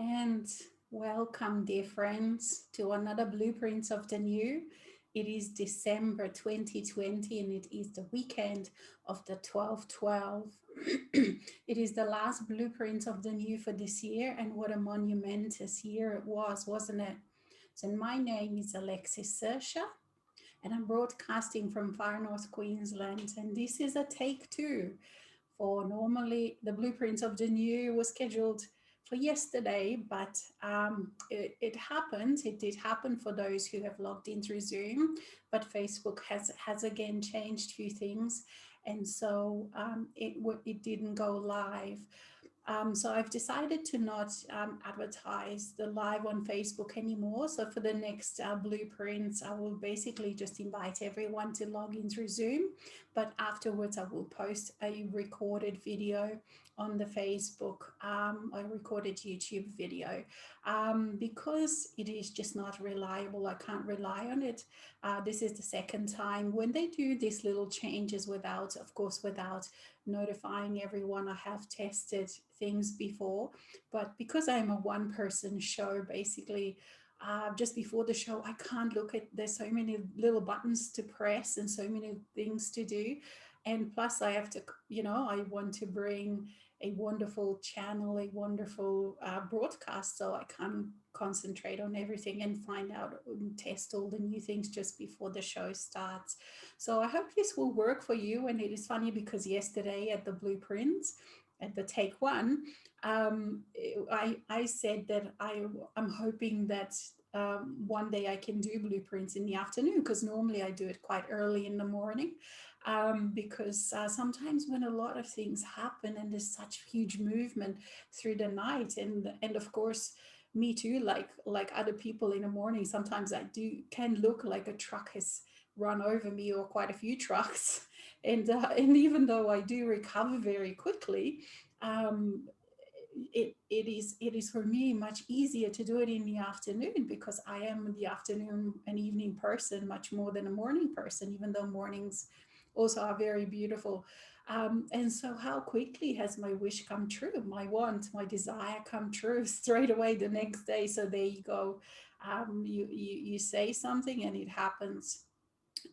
And welcome, dear friends, to another Blueprints of the New. It is December 2020 and it is the weekend of the 12/12. It is the last Blueprints of the New for this year, and what a monumentous year it was, wasn't it? So, my name is Alexis Sersha, and I'm broadcasting from far north Queensland, and this is a take two for normally the Blueprints of the New was scheduled for yesterday, but it happened. It did happen for those who have logged in through Zoom, but Facebook has again changed a few things, and so it didn't go live. So I've decided to not advertise the live on Facebook anymore. So for the next blueprints, I will basically just invite everyone to log in through Zoom. But afterwards, I will post a recorded video on the Facebook, a recorded YouTube video, because it is just not reliable. I can't rely on it. This is the second time when they do these little changes without, of course, without notifying everyone. I have tested things before, but because I'm a one person show, basically, just before the show, I can't look at, there's so many little buttons to press and so many things to do. And plus, I have to, I want to bring a wonderful channel, a wonderful broadcast, so I can't concentrate on everything and find out and test all the new things just before the show starts. So I hope this will work for you. And it is funny because yesterday at the Blueprints, at the take one, I said that I'm hoping that one day I can do Blueprints in the afternoon, because normally I do it quite early in the morning, because sometimes when a lot of things happen and there's such huge movement through the night, and of course me too, like other people in the morning, sometimes I do can look like a truck has run over me, or quite a few trucks, and even though I do recover very quickly, um, it is for me much easier to do it in the afternoon, because I am the afternoon and evening person much more than a morning person, even though mornings also are very beautiful. And so how quickly has my wish come true, my want, my desire come true straight away the next day. So there you go. You say something and it happens.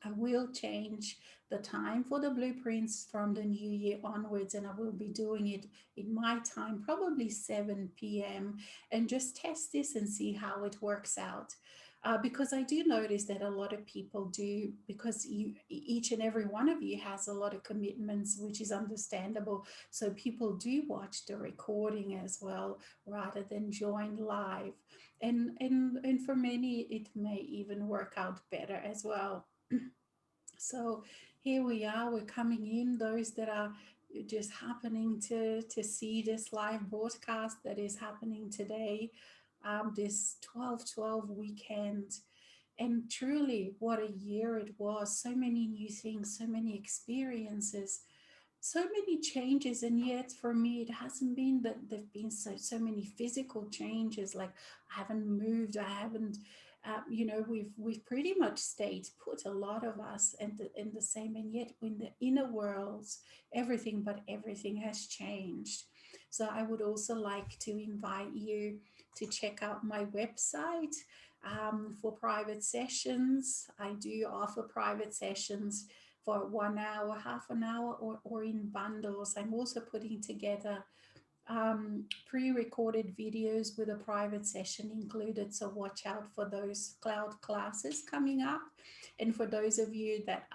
I will change the time for the blueprints from the new year onwards, and I will be doing it in my time, probably 7 p.m., and just test this and see how it works out. Because I do notice that a lot of people do, because each and every one of you has a lot of commitments, which is understandable. So people do watch the recording as well rather than join live. And for many, it may even work out better as well. So here we are, we're coming in, those that are just happening to see this live broadcast that is happening today, this 12/12 weekend. And truly, what a year it was. So many new things, so many experiences, so many changes. And yet for me, it hasn't been that there've been so many physical changes. Like I haven't moved, I haven't, we've pretty much stayed put, a lot of us, and the same. And yet in the inner worlds, everything but everything has changed. So I would also like to invite you to check out my website, for private sessions. I do offer private sessions for 1 hour, half an hour, or in bundles. I'm also putting together pre-recorded videos with a private session included. So watch out for those cloud classes coming up. And for those of you that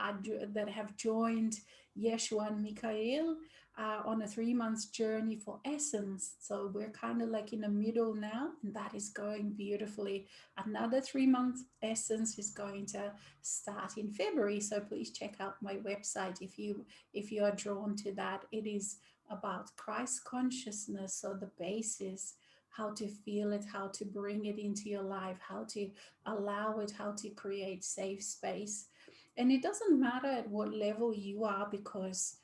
have joined Yeshua and Mikael on a 3 months journey for Essence, so we're kind of like in the middle now, and that is going beautifully. Another 3 month Essence is going to start in February. So please check out my website if you are drawn to that. It is about Christ consciousness, so the basis, how to feel it, how to bring it into your life, how to allow it, how to create safe space. And it doesn't matter at what level you are, because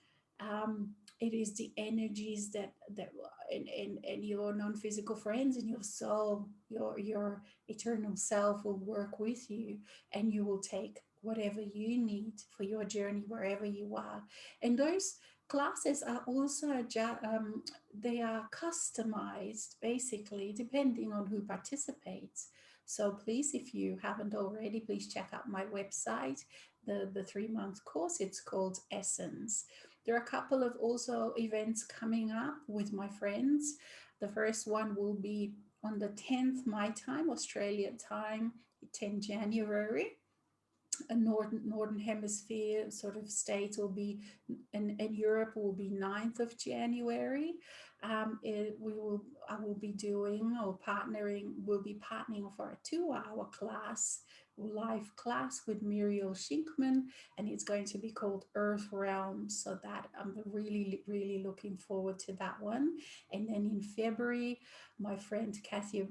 it is the energies that and your non-physical friends and your soul, your eternal self will work with you, and you will take whatever you need for your journey wherever you are. And those classes are also they are customized basically depending on who participates. So please, if you haven't already, please check out my website, the 3 month course. It's called Essence. There are a couple of also events coming up with my friends. The first one will be on the 10th my time, Australia time, 10 January. A northern hemisphere sort of states will be, and Europe will be 9th of January. We will I will be doing or partnering will be partnering for a 2 hour class, live class with Muriel Shinkman, and it's going to be called Earth Realm. So that I'm really looking forward to that one. And then in February, my friend Kathy,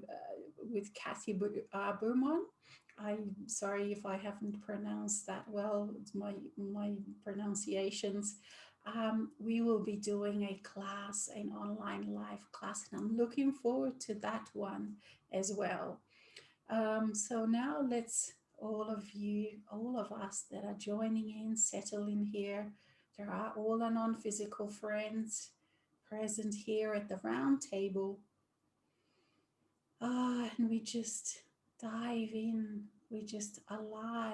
with Kathy Beaumont. I'm sorry if I haven't pronounced that well. It's my pronunciations. We will be doing a class, an online live class, and I'm looking forward to that one as well. So now let's all of us that are joining in, settle in here. There are all our non-physical friends present here at the round table. And we just dive in. We just allow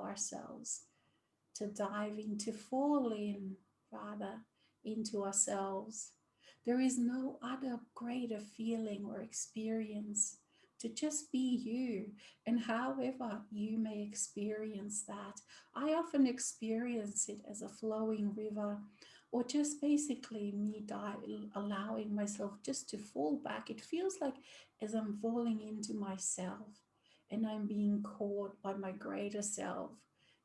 ourselves to dive in, to fall in, rather, into ourselves. There is no other greater feeling or experience to just be you. And however you may experience that, I often experience it as a flowing river, or just basically me allowing myself just to fall back. It feels like as I'm falling into myself and I'm being caught by my greater self,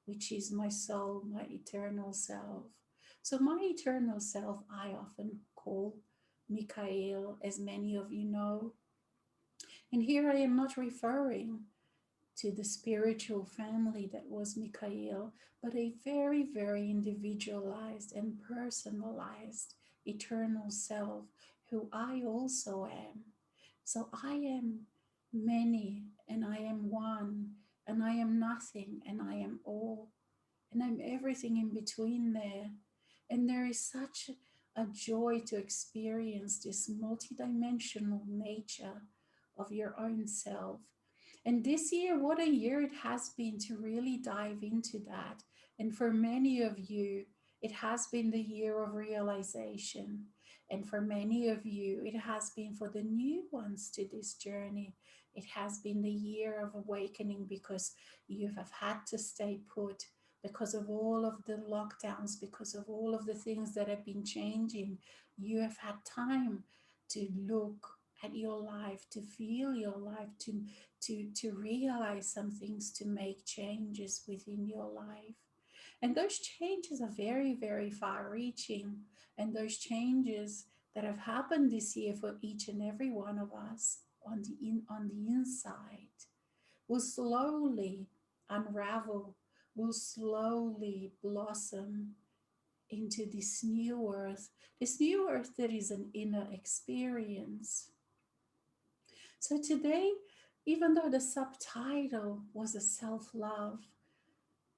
which is my soul, my eternal self. So, my eternal self, I often call Mikael, as many of you know. And here I am not referring to the spiritual family that was Mikael, but a very individualized and personalized eternal self who I also am. So I am many, and I am one, and I am nothing, and I am all, and I'm everything in between there. And there is such a joy to experience this multidimensional nature of your own self. And this year, what a year it has been to really dive into that. And for many of you, it has been the year of realization. And for many of you, it has been for the new ones to this journey. It has been the year of awakening because you have had to stay put because of all of the lockdowns, because of all of the things that have been changing. You have had time to look at your life, to feel your life, to realize some things, to make changes within your life. And those changes are very far reaching. And those changes that have happened this year for each and every one of us on the inside will slowly unravel, will slowly blossom into this new earth that is an inner experience. So today, even though the subtitle was a self-love,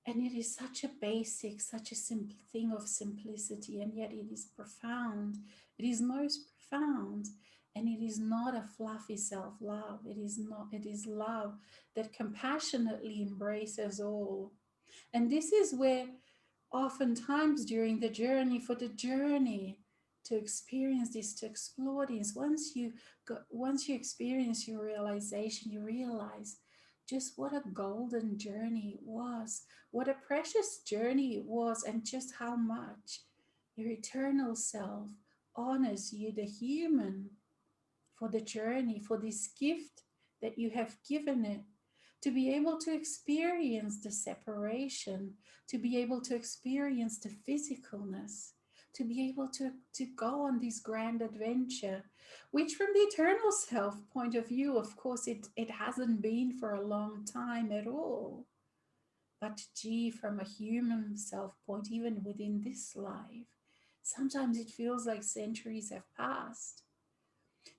and it is such a basic, such a simple thing of simplicity, and yet it is profound. It is most profound, and it is not a fluffy self-love. It is not, it is love that compassionately embraces all. And this is where oftentimes during the journey, for the journey to experience this, to explore this, once you experience your realization, you realize just what a golden journey it was, what a precious journey it was, and just how much your eternal self honors you, the human, for the journey, for this gift that you have given it, to be able to experience the separation, to be able to experience the physicalness, to be able to go on this grand adventure, which from the eternal self point of view, of course, it hasn't been for a long time at all. But gee, from a human self point, even within this life, sometimes it feels like centuries have passed.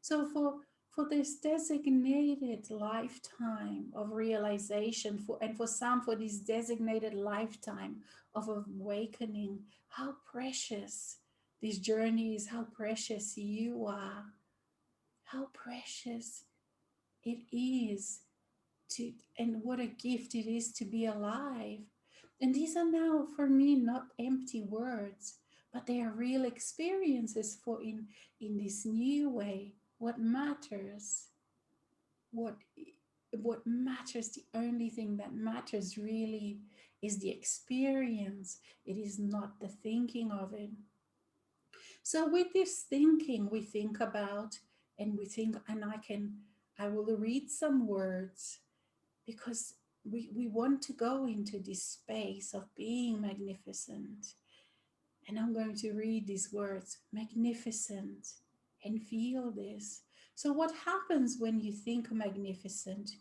So for this designated lifetime of realization, and for some for this designated lifetime of awakening, how precious This journey is how precious you are, how precious it is to, and what a gift it is to be alive. And these are now for me not empty words, but they are real experiences for in this new way. What matters, what what matters, the only thing that matters really is the experience. It is not the thinking of it. So with this thinking, we think about, and we think, and I will read some words because we want to go into this space of being magnificent. And I'm going to read these words, magnificent, and feel this. So, what happens when you think magnificent?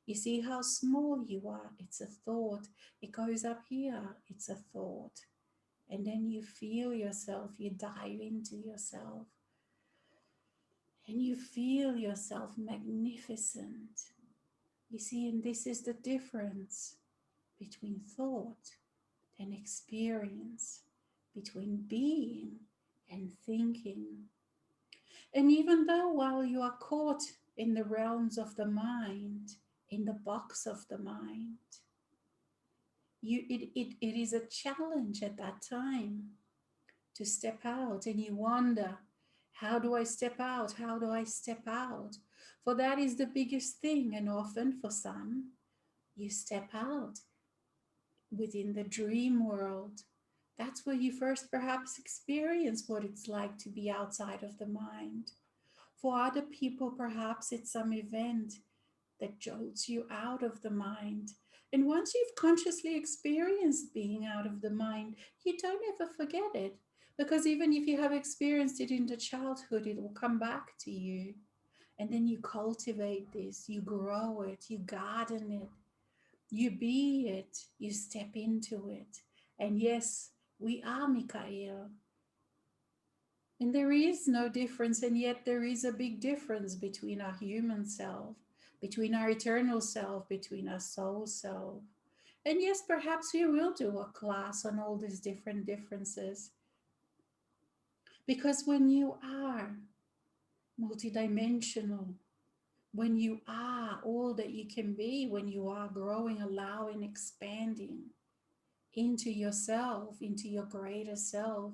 You see how small you are. It's a thought. It goes up here. It's a thought. And then you feel yourself, you dive into yourself, and you feel yourself magnificent. You see, and this is the difference between thought and experience, between being and thinking. And even though while you are caught in the realms of the mind, in the box of the mind, it is a challenge at that time to step out, and you wonder, how do I step out? How do I step out? For that is the biggest thing. And often for some, you step out within the dream world. That's where you first perhaps experience what it's like to be outside of the mind. For other people, perhaps it's some event that jolts you out of the mind. And once you've consciously experienced being out of the mind, you don't ever forget it. Because even if you have experienced it in the childhood, it will come back to you. And then you cultivate this, you grow it, you garden it, you be it, you step into it. And yes, we are Mikael. And there is no difference, and yet there is a big difference between our human self, between our eternal self, between our soul self. And yes, perhaps we will do a class on all these different differences. Because when you are multidimensional, when you are all that you can be, when you are growing, allowing, expanding into yourself, into your greater self,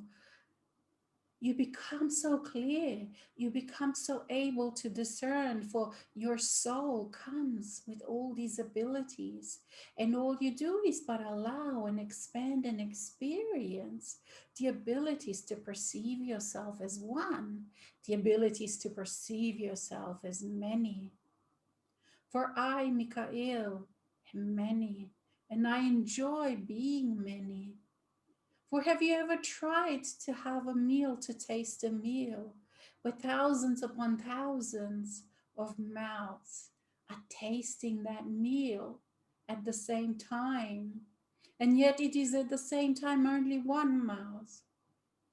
you become so clear, you become so able to discern, for your soul comes with all these abilities, and all you do is but allow and expand and experience the abilities to perceive yourself as one, the abilities to perceive yourself as many. For I, Mikael, am many, and I enjoy being many. For have you ever tried to have a meal, to taste a meal, where thousands upon thousands of mouths are tasting that meal at the same time? And yet it is at the same time only one mouth,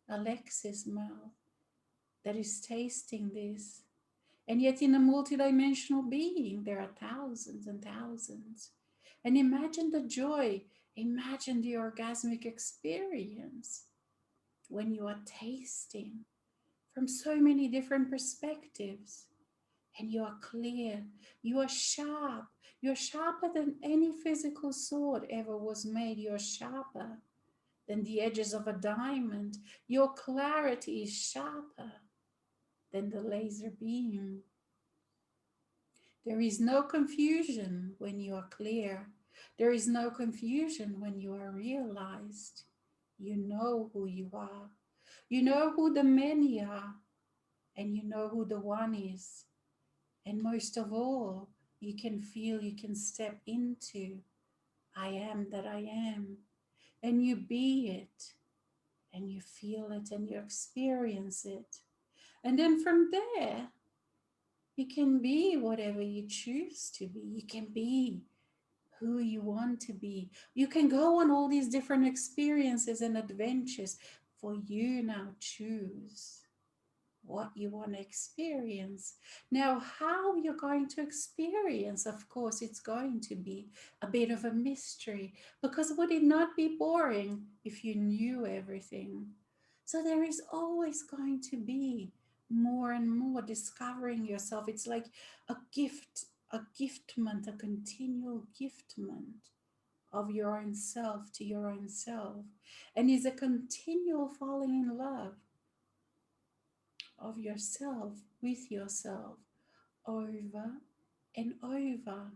Alexis' mouth, that is tasting this. And yet in a multidimensional being, there are thousands and thousands. And imagine the joy, imagine the orgasmic experience when you are tasting from so many different perspectives, and you are clear, you are sharp, you're sharper than any physical sword ever was made, you're sharper than the edges of a diamond, your clarity is sharper than the laser beam. There is no confusion when you are clear. There is no confusion when you are realized. You know who you are. You know who the many are, and you know who the one is. And most of all, you can feel, you can step into I am that I am. And you be it, and you feel it, and you experience it. And then from there, you can be whatever you choose to be. You can be who you want to be. You can go on all these different experiences and adventures, for you now choose what you want to experience. Now, how you're going to experience, of course, it's going to be a bit of a mystery, because would it not be boring if you knew everything? So there is always going to be more and more discovering yourself. It's like a gift, a giftment, a continual giftment of your own self to your own self. And is a continual falling in love of yourself with yourself over and over.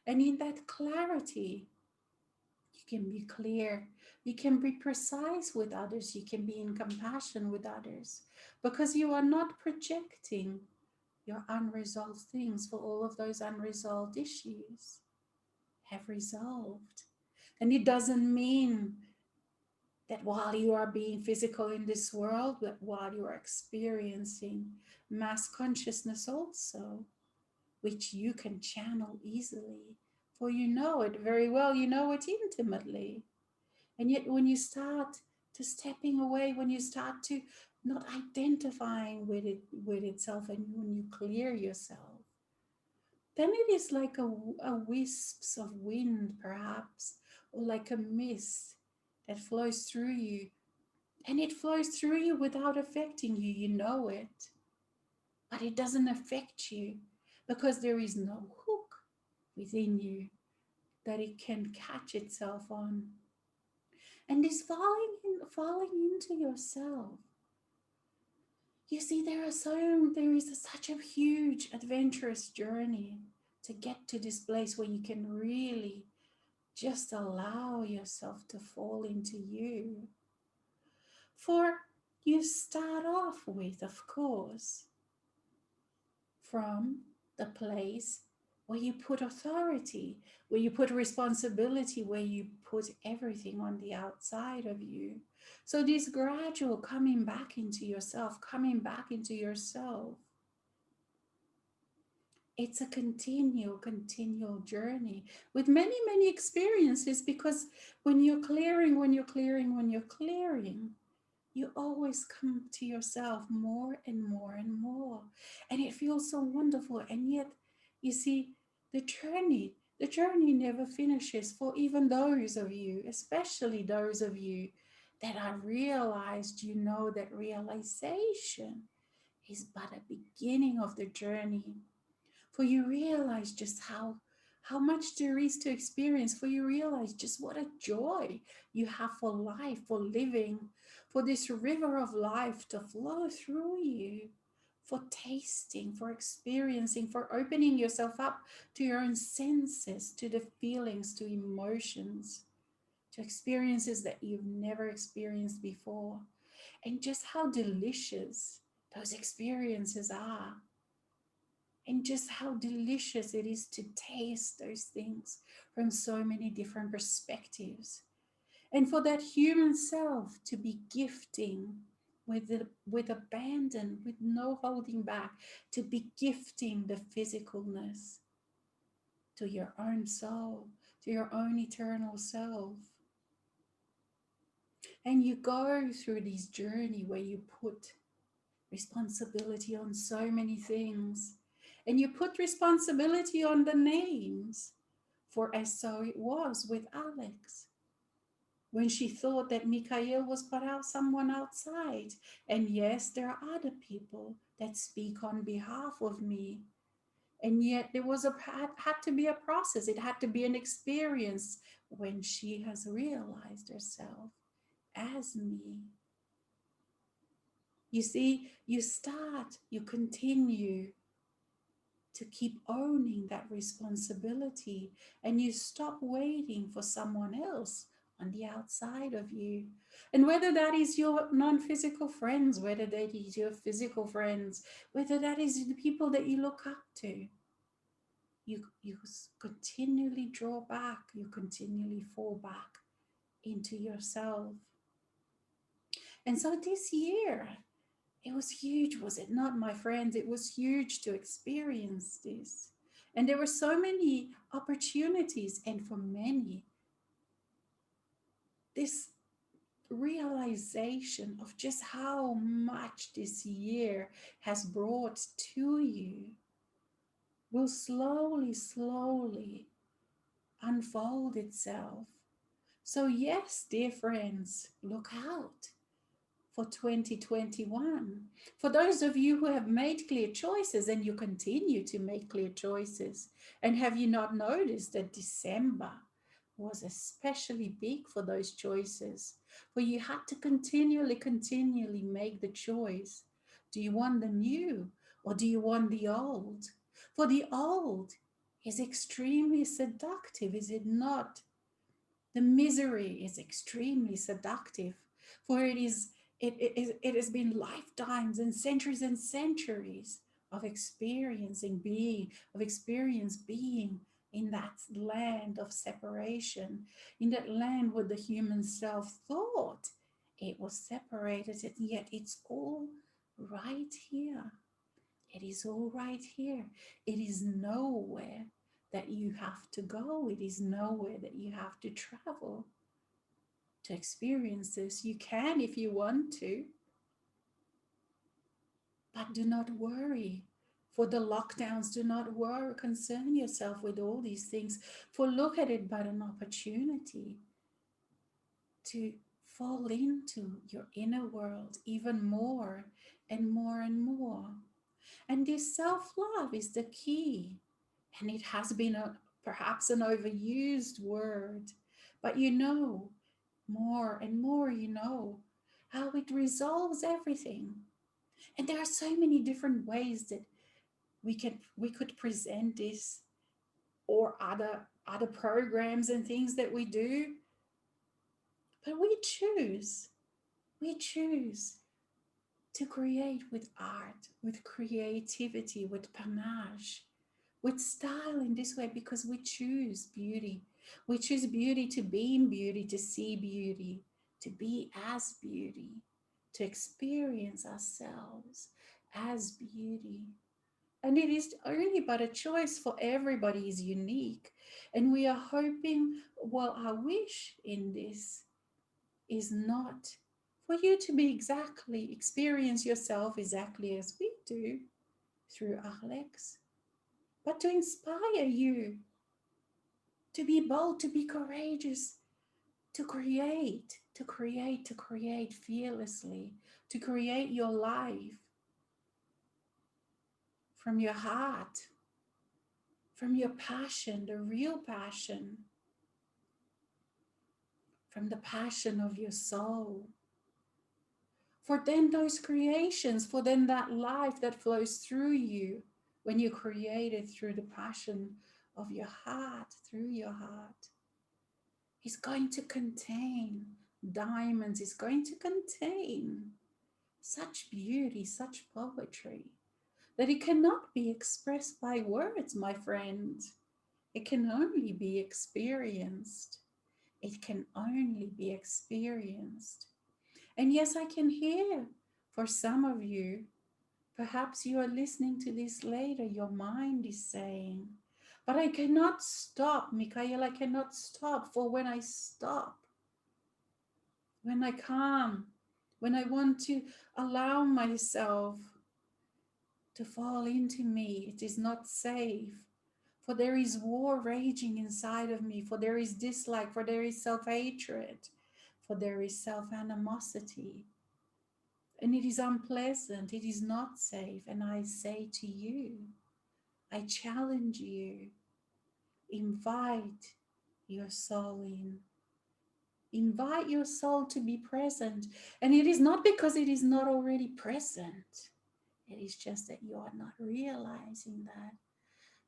And in that clarity, you can be clear, you can be precise with others, you can be in compassion with others because you are not projecting your unresolved things, for all of those unresolved issues have resolved. And it doesn't mean that while you are being physical in this world, but while you are experiencing mass consciousness also, which you can channel easily, for you know it very well, you know it intimately. And yet, when you start to stepping away, when you start to not identifying with itself, and when you clear yourself, then it is like a wisps of wind, perhaps, or like a mist that flows through you. And it flows through you without affecting you. You know it, but it doesn't affect you because there is no hook within you that it can catch itself on. And this falling into yourself. You see, there is such a huge adventurous journey to get to this place where you can really just allow yourself to fall into you. For you start off with, of course, from the place where you put authority, where you put responsibility, where you put everything on the outside of you. So this gradual coming back into yourself, coming back into yourself, it's a continual journey with many, many experiences, because when you're clearing, you always come to yourself more and more and more. And it feels so wonderful. And yet, you see, the journey never finishes for even those of you, especially those of you that are realized, you know, that realization is but a beginning of the journey. For you realize just how much there is to experience, for you realize just what a joy you have for life, for living, for this river of life to flow through you, for tasting, for experiencing, for opening yourself up to your own senses, to the feelings, to emotions, to experiences that you've never experienced before, and just how delicious those experiences are, and just how delicious it is to taste those things from so many different perspectives. And for that human self to be gifting with abandon, with no holding back, to be gifting the physicalness to your own soul, to your own eternal self. And you go through this journey where you put responsibility on so many things. And you put responsibility on the names. For as so it was with Alex, when she thought that Mikael was but out someone outside. And yes, there are other people that speak on behalf of me. And yet there was had to be a process. It had to be an experience when she has realized herself as me. You see, you continue to keep owning that responsibility, and you stop waiting for someone else on the outside of you. And whether that is your non-physical friends, whether that is your physical friends, whether that is the people that you look up to, you continually draw back, you continually fall back into yourself. And so this year, it was huge, was it not, my friends? It was huge to experience this. And there were so many opportunities, and for many, this realization of just how much this year has brought to you will slowly unfold itself. So, yes, dear friends, look out for 2021. For those of you who have made clear choices and you continue to make clear choices, and have you not noticed that December was especially big for those choices? For you had to continually make the choice. Do you want the new or do you want the old? For the old is extremely seductive, is it not? The misery is extremely seductive, for it has been lifetimes and centuries of experience being in that land of separation, in that land where the human self thought it was separated, and yet it's all right here. It is all right here. It is nowhere that you have to go. It is nowhere that you have to travel to experience this. You can if you want to, but do not worry. For the lockdowns, do not worry, concern yourself with all these things. For look at it but an opportunity to fall into your inner world even more and more and more. And this self-love is the key. And it has been perhaps an overused word, but more and more, how it resolves everything. And there are so many different ways that we could present this, or other programs and things that we do, but we choose to create with art, with creativity, with panache, with style in this way, because we choose beauty. We choose beauty, to be in beauty, to see beauty, to be as beauty, to experience ourselves as beauty. And it is only but a choice, for everybody is unique. And we are hoping, well, our wish in this is not for you to be exactly, experience yourself exactly as we do through Alex, but to inspire you to be bold, to be courageous, to create fearlessly, to create your life from your heart, from your passion, the real passion, from the passion of your soul. For then those creations, for then that life that flows through you when you create it through the passion of your heart, through your heart, is going to contain diamonds, is going to contain such beauty, such poetry, that it cannot be expressed by words, my friend. It can only be experienced. It can only be experienced. And yes, I can hear for some of you, perhaps you are listening to this later, your mind is saying, but I cannot stop, Mikael, I cannot stop. For when I stop, when I calm, when I want to allow myself to fall into me, it is not safe. For there is war raging inside of me, for there is dislike, for there is self-hatred, for there is self-animosity. And it is unpleasant, it is not safe. And I say to you, I challenge you, invite your soul in. Invite your soul to be present. And it is not because it is not already present. It is just that you are not realizing that.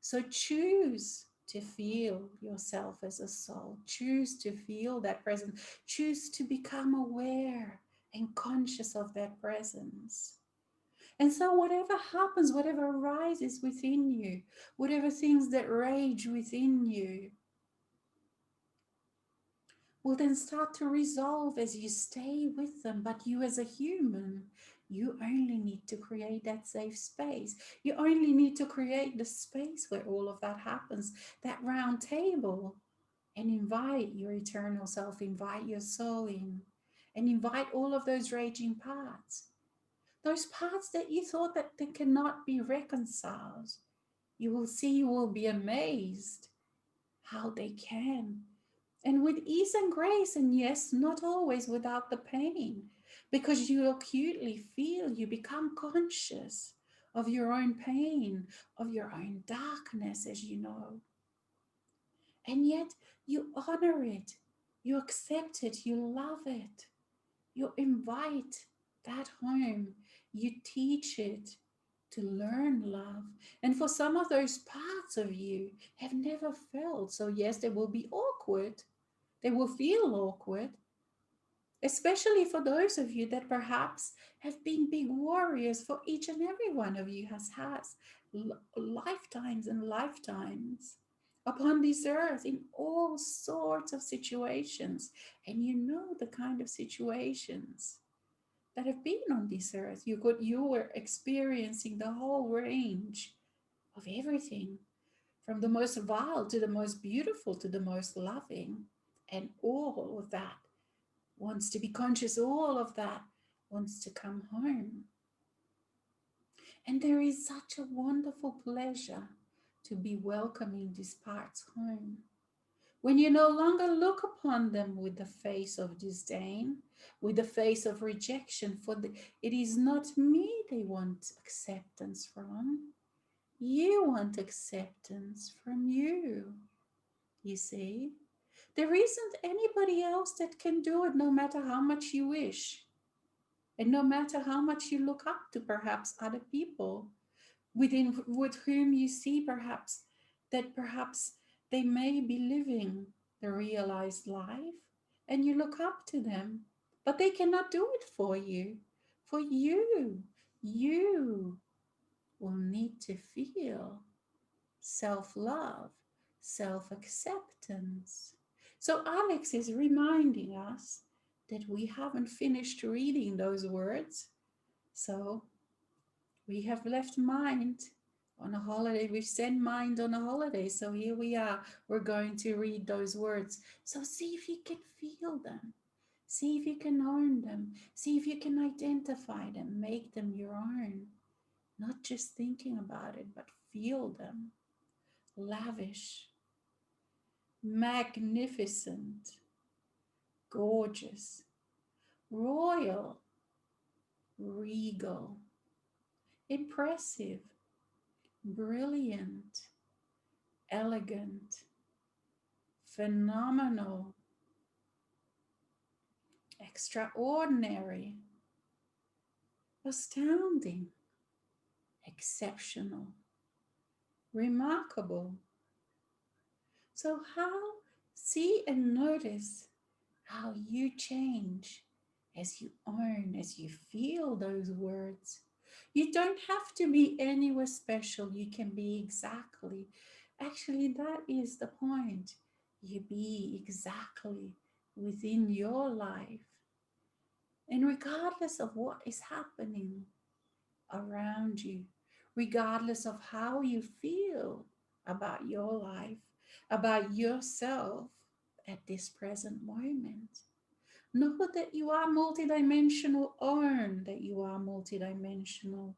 So choose to feel yourself as a soul. Choose to feel that presence. Choose to become aware and conscious of that presence. And so whatever happens, whatever arises within you, whatever things that rage within you, will then start to resolve as you stay with them. But you as a human, you only need to create that safe space. You only need to create the space where all of that happens, that round table, and invite your eternal self, invite your soul in, and invite all of those raging parts, those parts that you thought that they cannot be reconciled. You will see, you will be amazed how they can, and with ease and grace, and yes, not always without the pain, because you acutely feel, you become conscious of your own pain, of your own darkness, as you know. And yet you honor it, you accept it, you love it, you invite that home, you teach it to learn love. And for some of those parts of you have never felt. So, yes, they will be awkward, they will feel awkward, especially for those of you that perhaps have been big warriors. For each and every one of you has lifetimes and lifetimes upon this earth in all sorts of situations. And you know the kind of situations that have been on this earth. You were experiencing the whole range of everything, from the most vile to the most beautiful to the most loving, and all of that wants to be conscious, all of that wants to come home. And there is such a wonderful pleasure to be welcoming these parts home. When you no longer look upon them with the face of disdain, with the face of rejection, it is not me they want acceptance from. You want acceptance from you. You see? There isn't anybody else that can do it, no matter how much you wish. And no matter how much you look up to perhaps other people with whom you see perhaps they may be living the realized life, and you look up to them, but they cannot do it for you. For you will need to feel self-love, self-acceptance. So Alex is reminding us that we haven't finished reading those words. So we have left mind on a holiday. We've sent mind on a holiday. So here we are. We're going to read those words. So see if you can feel them. See if you can own them. See if you can identify them, make them your own. Not just thinking about it, but feel them. Lavish, magnificent, gorgeous, royal, regal, impressive, brilliant, elegant, phenomenal, extraordinary, astounding, exceptional, remarkable. So, see and notice how you change as you own, as you feel those words. You don't have to be anywhere special. You can be exactly. Actually, that is the point. You be exactly within your life. And regardless of what is happening around you, regardless of how you feel about your life, about yourself at this present moment, know that you are multidimensional, own that you are multidimensional,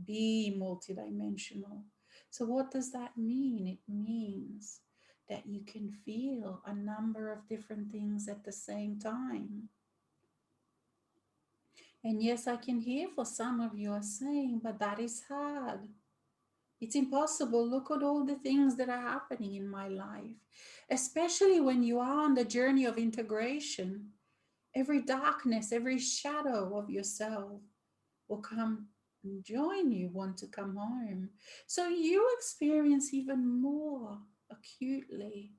be multidimensional. So, what does that mean? It means that you can feel a number of different things at the same time. And yes, I can hear for some of you are saying, but that is hard. It's impossible. Look at all the things that are happening in my life, especially when you are on the journey of integration. Every darkness, every shadow of yourself will come and join you, want to come home. So you experience even more acutely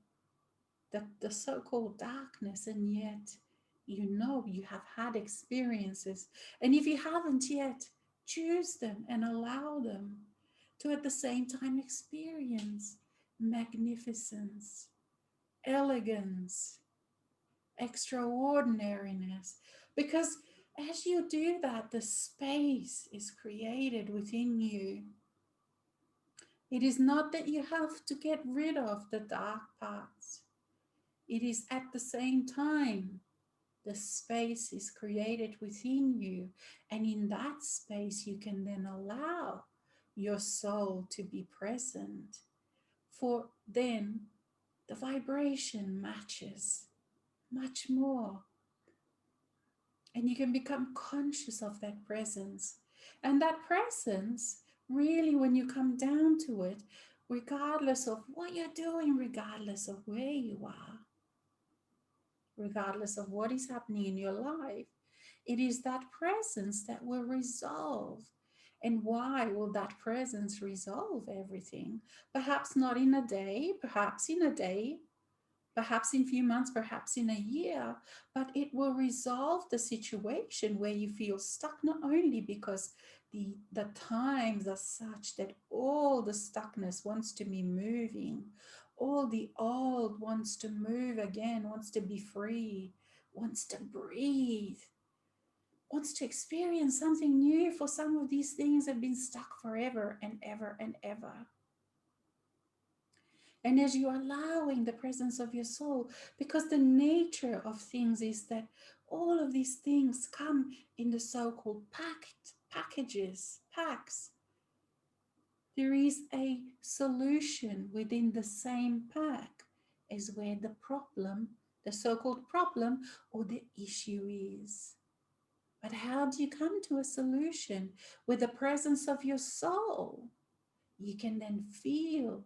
the so-called darkness, and yet you know you have had experiences. And if you haven't yet, choose them and allow them to at the same time experience magnificence, elegance, extraordinariness. Because as you do that, the space is created within you. It is not that you have to get rid of the dark parts. It is at the same time the space is created within you. And in that space, you can then allow your soul to be present. For then the vibration matches much more. And you can become conscious of that presence. And that presence, really, when you come down to it, regardless of what you're doing, regardless of where you are, regardless of what is happening in your life, it is that presence that will resolve. And why will that presence resolve everything? Perhaps not in a day, perhaps in a day, perhaps in a few months, perhaps in a year, but it will resolve the situation where you feel stuck, not only because the times are such that all the stuckness wants to be moving, all the old wants to move again, wants to be free, wants to breathe, wants to experience something new. For some of these things have been stuck forever and ever and ever. And as you're allowing the presence of your soul, because the nature of things is that all of these things come in the so-called packages, packs. There is a solution within the same pack as where the problem, the so-called problem or the issue is. But how do you come to a solution? With the presence of your soul, you can then feel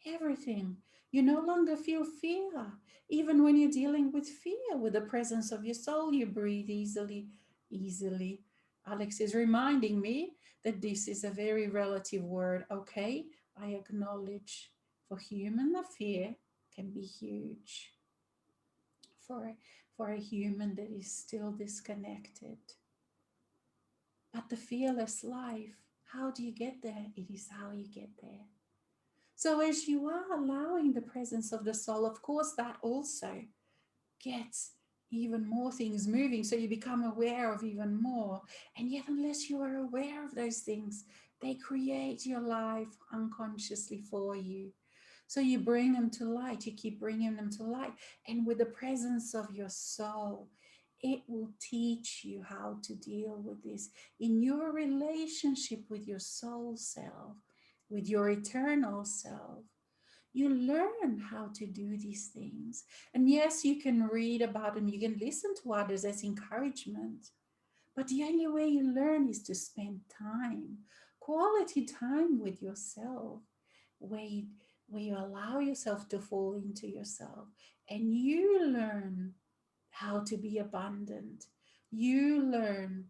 everything. You no longer feel fear. Even when you're dealing with fear, with the presence of your soul, you breathe easily, easily. Alex is reminding me that this is a very relative word. Okay, I acknowledge for human, the fear can be huge. For, for a human that is still disconnected. But the fearless life, how do you get there? It is how you get there. So as you are allowing the presence of the soul, of course, that also gets even more things moving. So you become aware of even more. And yet, unless you are aware of those things, they create your life unconsciously for you. So you bring them to light, you keep bringing them to light. And with the presence of your soul, it will teach you how to deal with this in your relationship with your soul self, with your eternal self. You learn how to do these things. And yes, you can read about them, you can listen to others as encouragement. But the only way you learn is to spend time, quality time with yourself, where you, where you allow yourself to fall into yourself and you learn how to be abundant. You learn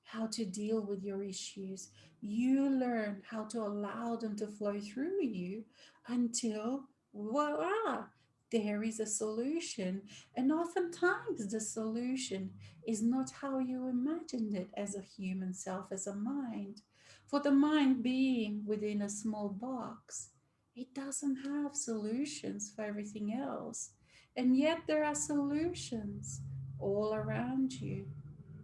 how to deal with your issues. You learn how to allow them to flow through you until, voila, there is a solution. And oftentimes, the solution is not how you imagined it as a human self, as a mind. For the mind being within a small box, it doesn't have solutions for everything else. And yet, there are solutions all around you.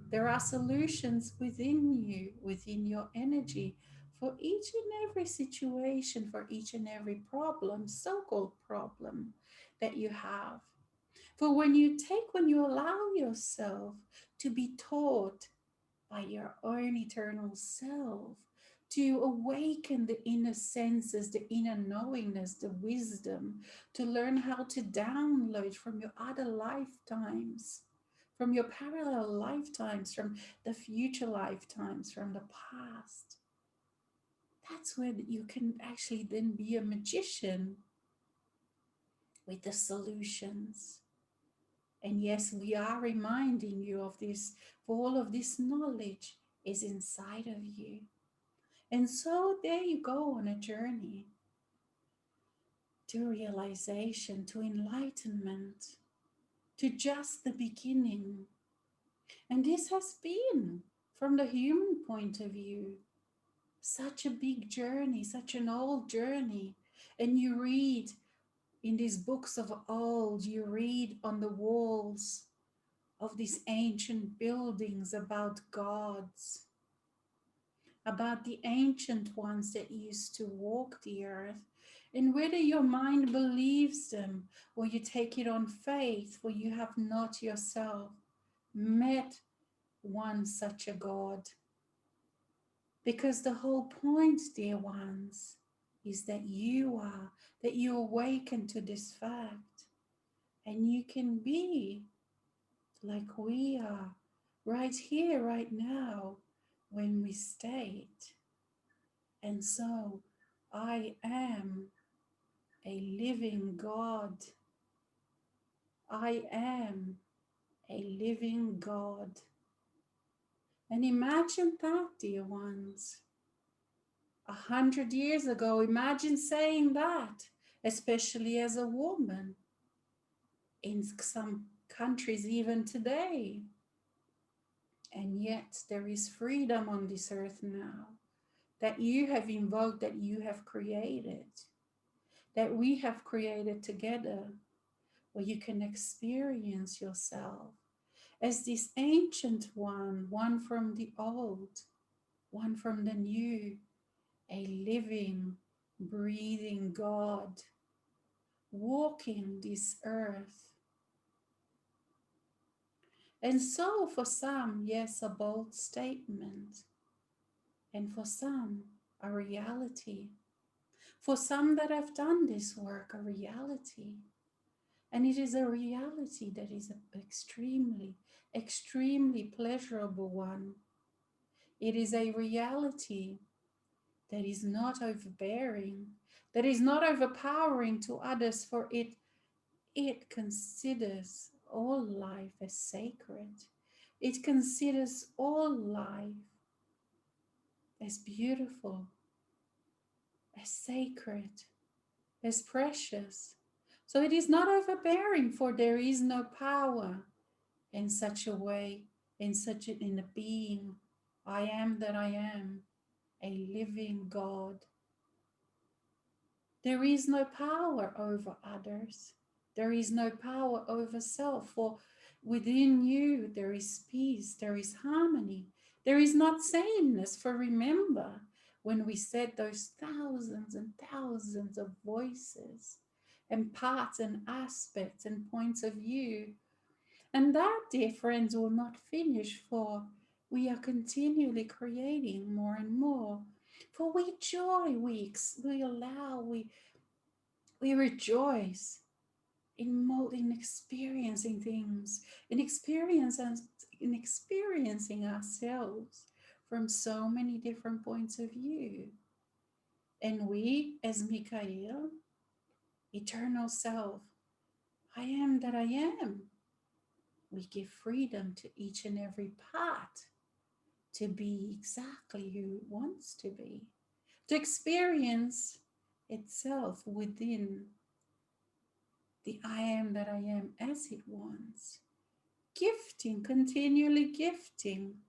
There are solutions within you, within your energy, for each and every situation, for each and every problem, so called problem that you have. For when you allow yourself to be taught by your own eternal self, to awaken the inner senses, the inner knowingness, the wisdom, to learn how to download from your other lifetimes, from your parallel lifetimes, from the future lifetimes, from the past. That's when you can actually then be a magician with the solutions. And yes, we are reminding you of this, for all of this knowledge is inside of you. And so there you go on a journey to realization, to enlightenment, to just the beginning. And this has been, from the human point of view, such a big journey, such an old journey. And you read in these books of old, you read on the walls of these ancient buildings about gods, about the ancient ones that used to walk the earth, and whether your mind believes them or you take it on faith, for you have not yourself met one such a God. Because the whole point, dear ones, is that you awaken to this fact, and you can be like we are, right here, right now, when we state, and so I am a living God. I am a living God. And imagine that, dear ones. 100 years ago, imagine saying that, especially as a woman in some countries, even today. And yet, there is freedom on this earth now that you have invoked, that you have created, that we have created together, where you can experience yourself as this ancient one from the old, one from the new, a living, breathing God walking this earth. And so, for some, yes, a bold statement, and for some, a reality. For some that have done this work, a reality. And it is a reality that is an extremely, extremely pleasurable one. It is a reality that is not overbearing, that is not overpowering to others, for it considers all life as sacred. It considers all life as beautiful, as sacred, as precious. So it is not overbearing, for there is no power in such a way, in a being. I am that I am, a living God. There is no power over others. There is no power over self, for within you there is peace, there is harmony, there is not sameness. For remember, when we said those thousands and thousands of voices and parts and aspects and points of view, and that, dear friends, will not finish, for we are continually creating more and more. For we joy, we allow, we rejoice in experiencing things, in experiencing ourselves from so many different points of view. And we, as Mikael, eternal self, I am that I am, we give freedom to each and every part to be exactly who it wants to be, to experience itself within the I am that I am as it wants. Gifting, continually gifting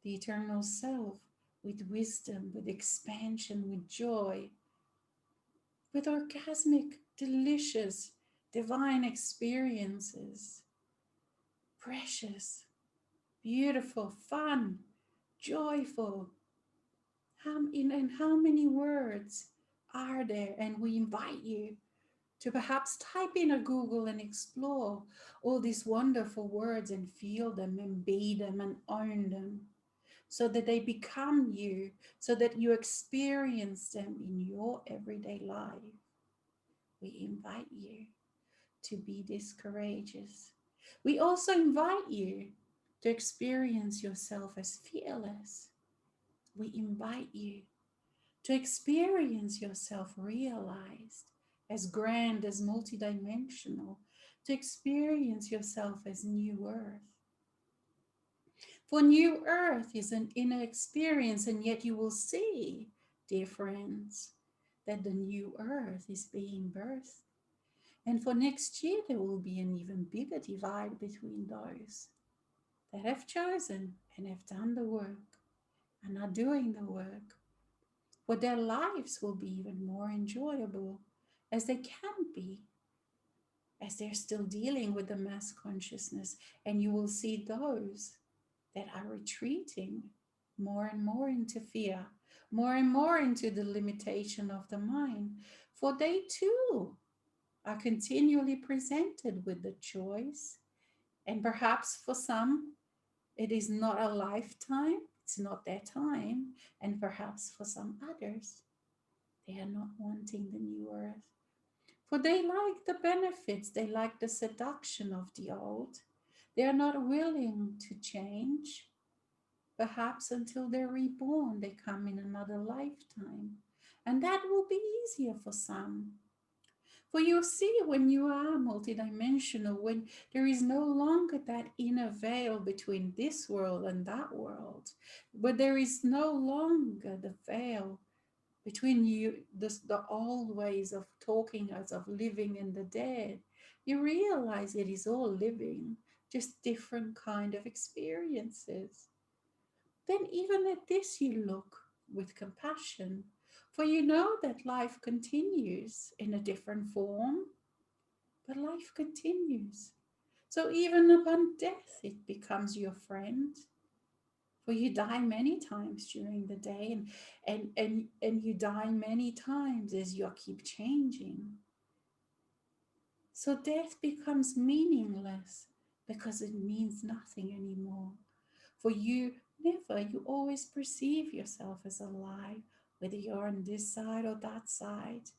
the eternal self with wisdom, with expansion, with joy, with orgasmic, delicious, divine experiences, precious, beautiful, fun, joyful. And how many words are there? And we invite you to perhaps type in a Google and explore all these wonderful words and feel them and be them and own them, so that they become you, so that you experience them in your everyday life. We invite you to be this courageous. We also invite you to experience yourself as fearless. We invite you to experience yourself realized, as grand, as multidimensional, to experience yourself as new earth. For new earth is an inner experience, and yet you will see, dear friends, that the new earth is being birthed. And for next year, there will be an even bigger divide between those that have chosen and have done the work and are doing the work, for their lives will be even more enjoyable, as they can be, as they're still dealing with the mass consciousness. And you will see those that are retreating more and more into fear, more and more into the limitation of the mind, for they too are continually presented with the choice. And perhaps for some, it is not a lifetime, it's not their time. And perhaps for some others, they are not wanting the new earth. For they like the benefits, they like the seduction of the old. They are not willing to change, perhaps until they're reborn, they come in another lifetime. And that will be easier for some. For you see, when you are multidimensional, when there is no longer that inner veil between this world and that world, where there is no longer the veil between you, the old ways of talking as of living and the dead, you realize it is all living, just different kind of experiences. Then even at this you look with compassion, for you know that life continues in a different form, but life continues. So even upon death, it becomes your friend. For you die many times during the day, and you die many times as you keep changing. So death becomes meaningless because it means nothing anymore. For you never, you always perceive yourself as alive, whether you're on this side or that side.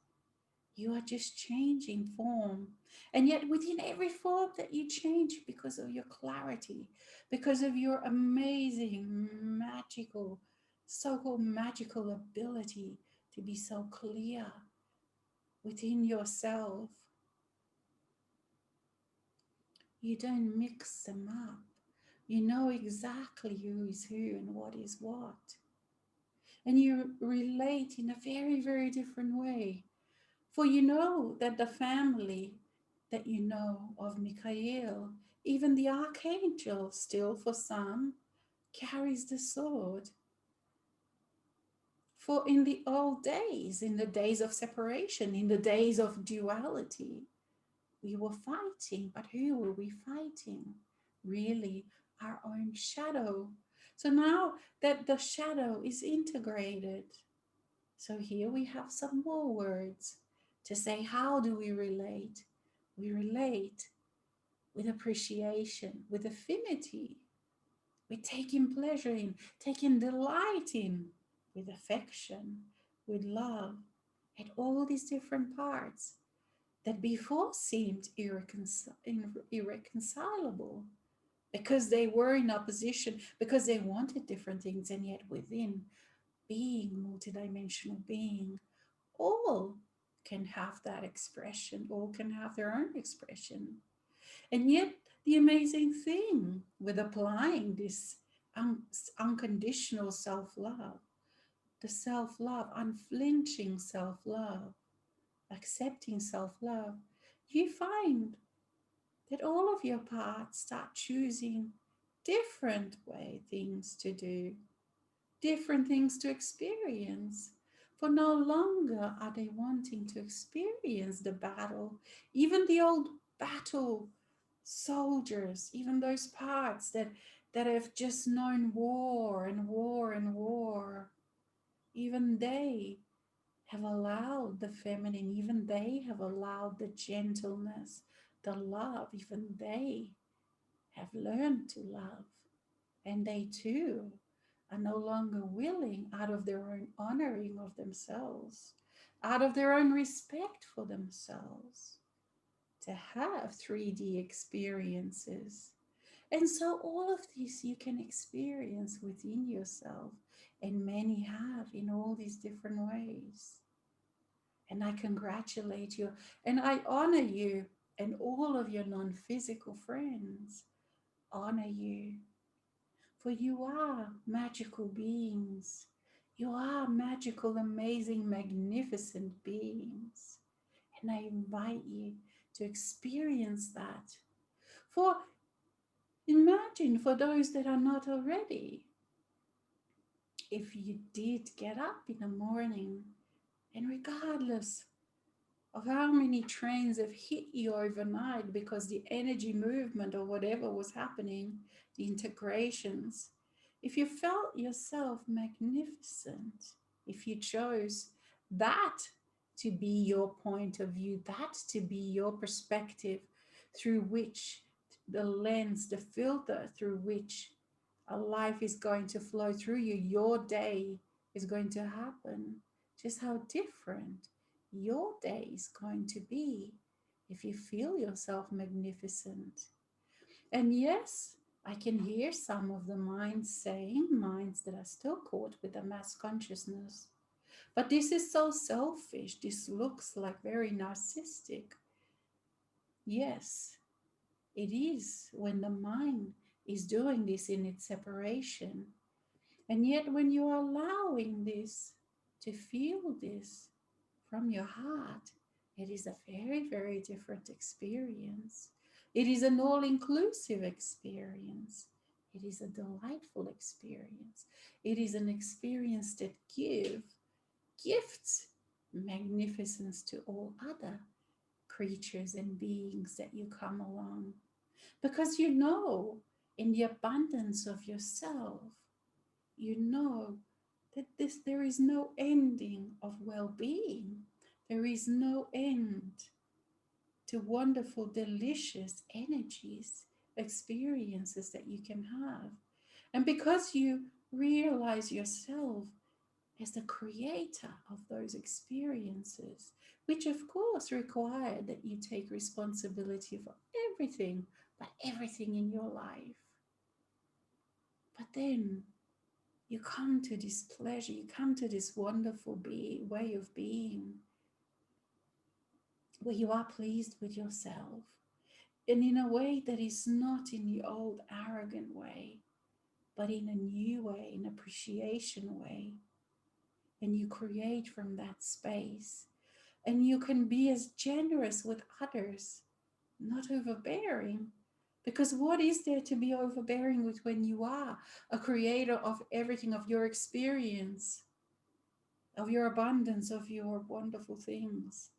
You are just changing form. And yet, within every form that you change, because of your clarity, because of your amazing, magical, so called magical ability to be so clear within yourself, you don't mix them up. You know exactly who is who and what is what. And you relate in a very, very different way. For you know that the family that you know of Mikael, even the archangel, still for some, carries the sword. For in the old days, in the days of separation, in the days of duality, we were fighting, but who were we fighting? Really, our own shadow. So now that the shadow is integrated, so here we have some more words to say, how do we relate? We relate with appreciation, with affinity, with taking pleasure in, taking delight in, with affection, with love, at all these different parts that before seemed irreconcilable because they were in opposition, because they wanted different things, and yet within being multidimensional being, all can have that expression, all can have their own expression. And yet, the amazing thing with applying this unconditional self love, the self love, unflinching self love, accepting self love, you find that all of your parts start choosing different way things to do, different things to experience. For no longer are they wanting to experience the battle, even the old battle soldiers, even those parts that have just known war and war and war, even they have allowed the feminine, even they have allowed the gentleness, the love, even they have learned to love. And they too are no longer willing, out of their own honoring of themselves, out of their own respect for themselves, to have 3D experiences. And so, all of this you can experience within yourself, and many have in all these different ways. And I congratulate you and I honor you, and all of your non physical friends honor you. For you are magical beings. You are magical, amazing, magnificent beings. And I invite you to experience that. For imagine, for those that are not already, if you did get up in the morning and regardless of how many trains have hit you overnight because the energy movement or whatever was happening, the integrations, if you felt yourself magnificent, if you chose that to be your point of view, that to be your perspective through which the lens, the filter through which a life is going to flow through you, your day is going to happen, just how different your day is going to be if you feel yourself magnificent. And yes, I can hear some of the minds saying, minds that are still caught with the mass consciousness. But this is so selfish. This looks like very narcissistic. Yes, it is when the mind is doing this in its separation. And yet, when you are allowing this to feel this from your heart, it is a very, very different experience. It is an all inclusive experience. It is a delightful experience. It is an experience that gifts magnificence to all other creatures and beings that you come along. Because you know, in the abundance of yourself, you know that there is no ending of well-being. There is no end to wonderful, delicious energies, experiences that you can have. And because you realize yourself as the creator of those experiences, which of course require that you take responsibility for everything, but everything in your life. But then you come to this pleasure, you come to this wonderful way of being where you are pleased with yourself, and in a way that is not in the old arrogant way, but in a new way, an appreciation way. And you create from that space, and you can be as generous with others, not overbearing. Because what is there to be overbearing with when you are a creator of everything, of your experience, of your abundance, of your wonderful things?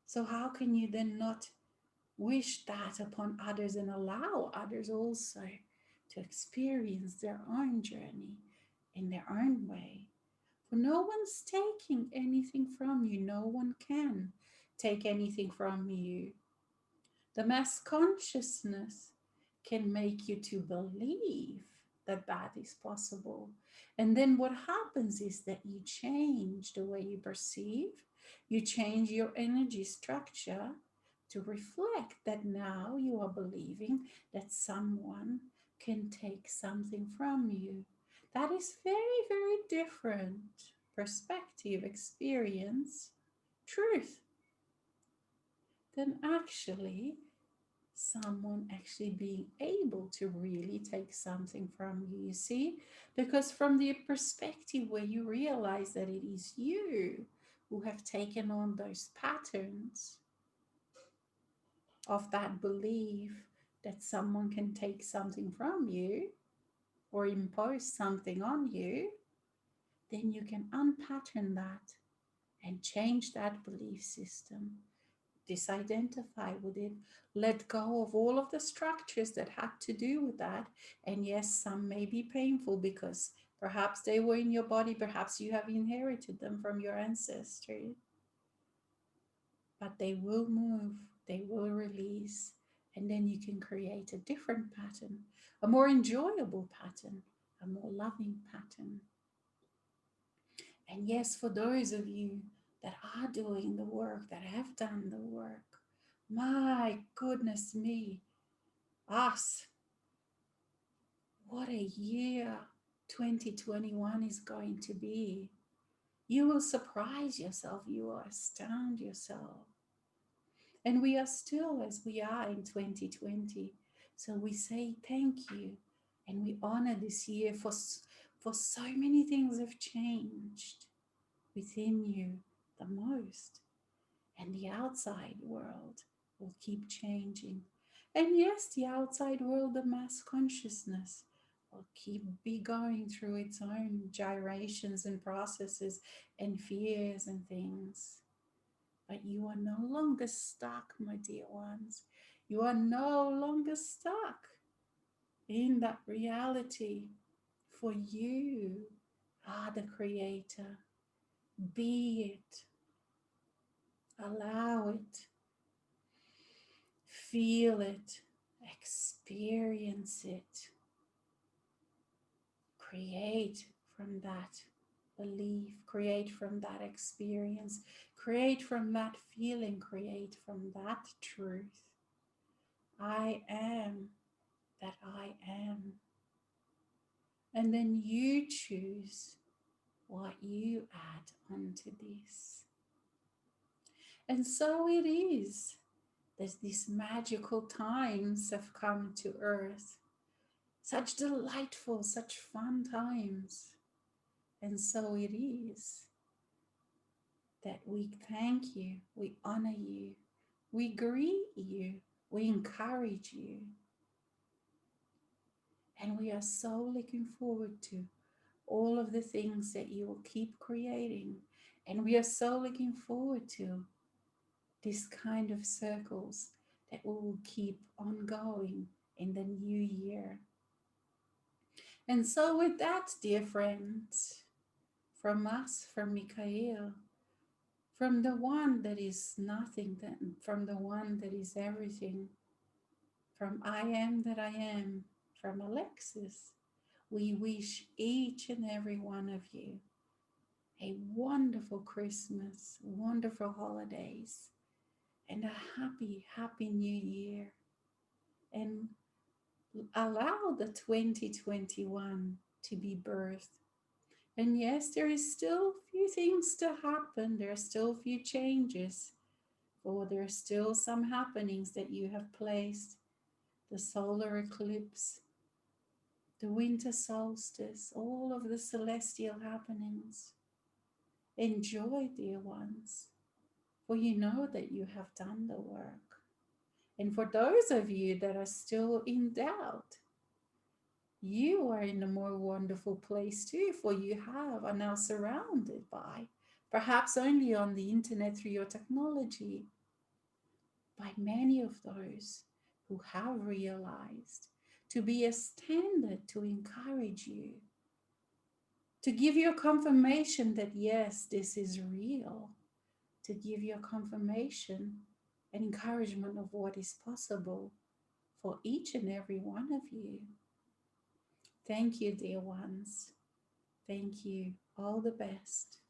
So, how can you then not wish that upon others and allow others also to experience their own journey in their own way? For no one's taking anything from you, no one can take anything from you. The mass consciousness can make you to believe that that is possible. And then what happens is that you change the way you perceive, you change your energy structure to reflect that now you are believing that someone can take something from you. That is very, very different perspective, experience, truth than actually someone actually being able to really take something from you, you see? Because from the perspective where you realize that it is you who have taken on those patterns of that belief that someone can take something from you or impose something on you, then you can unpattern that and change that belief system, disidentify with it, let go of all of the structures that had to do with that. And yes, some may be painful because perhaps they were in your body, perhaps you have inherited them from your ancestry, but they will move, they will release, and then you can create a different pattern, a more enjoyable pattern, a more loving pattern. And yes, for those of you that are doing the work, that have done the work, my goodness me, us, what a year 2021 is going to be. You will surprise yourself, you will astound yourself. And we are still as we are in 2020. So we say thank you and we honor this year for so many things have changed within you the most. And the outside world will keep changing. And yes, the outside world, the mass consciousness, will keep be going through its own gyrations and processes and fears and things. But you are no longer stuck, my dear ones. You are no longer stuck in that reality. For you are the creator. Be it. Allow it. Feel it. Experience it. Create from that belief. Create from that experience. Create from that feeling. Create from that truth. I am. that I am. And then you choose what you add onto this. And so it is that these magical times have come to earth. Such delightful, such fun times. And so it is that we thank you, we honor you, we greet you, we encourage you. And we are so looking forward to all of the things that you will keep creating. And we are so looking forward to this kind of circles that we will keep on going in the new year. And so, with that, dear friends, from us, from Mikael, from the one that is nothing, from the one that is everything, from I am that I am, from Alexis, we wish each and every one of you a wonderful Christmas, wonderful holidays, and a happy, happy new year. And allow the 2021 to be birthed. And yes, there is still a few things to happen. There are still a few changes, or there are still some happenings that you have placed. The solar eclipse, the winter solstice, all of the celestial happenings. Enjoy, dear ones, for you know that you have done the work. And for those of you that are still in doubt, you are in a more wonderful place too, for you are now surrounded by, perhaps only on the internet through your technology, by many of those who have realized to be a standard to encourage you, to give you a confirmation that yes, this is real, to give you a confirmation and encouragement of what is possible for each and every one of you. Thank you, dear ones. Thank you. All the best.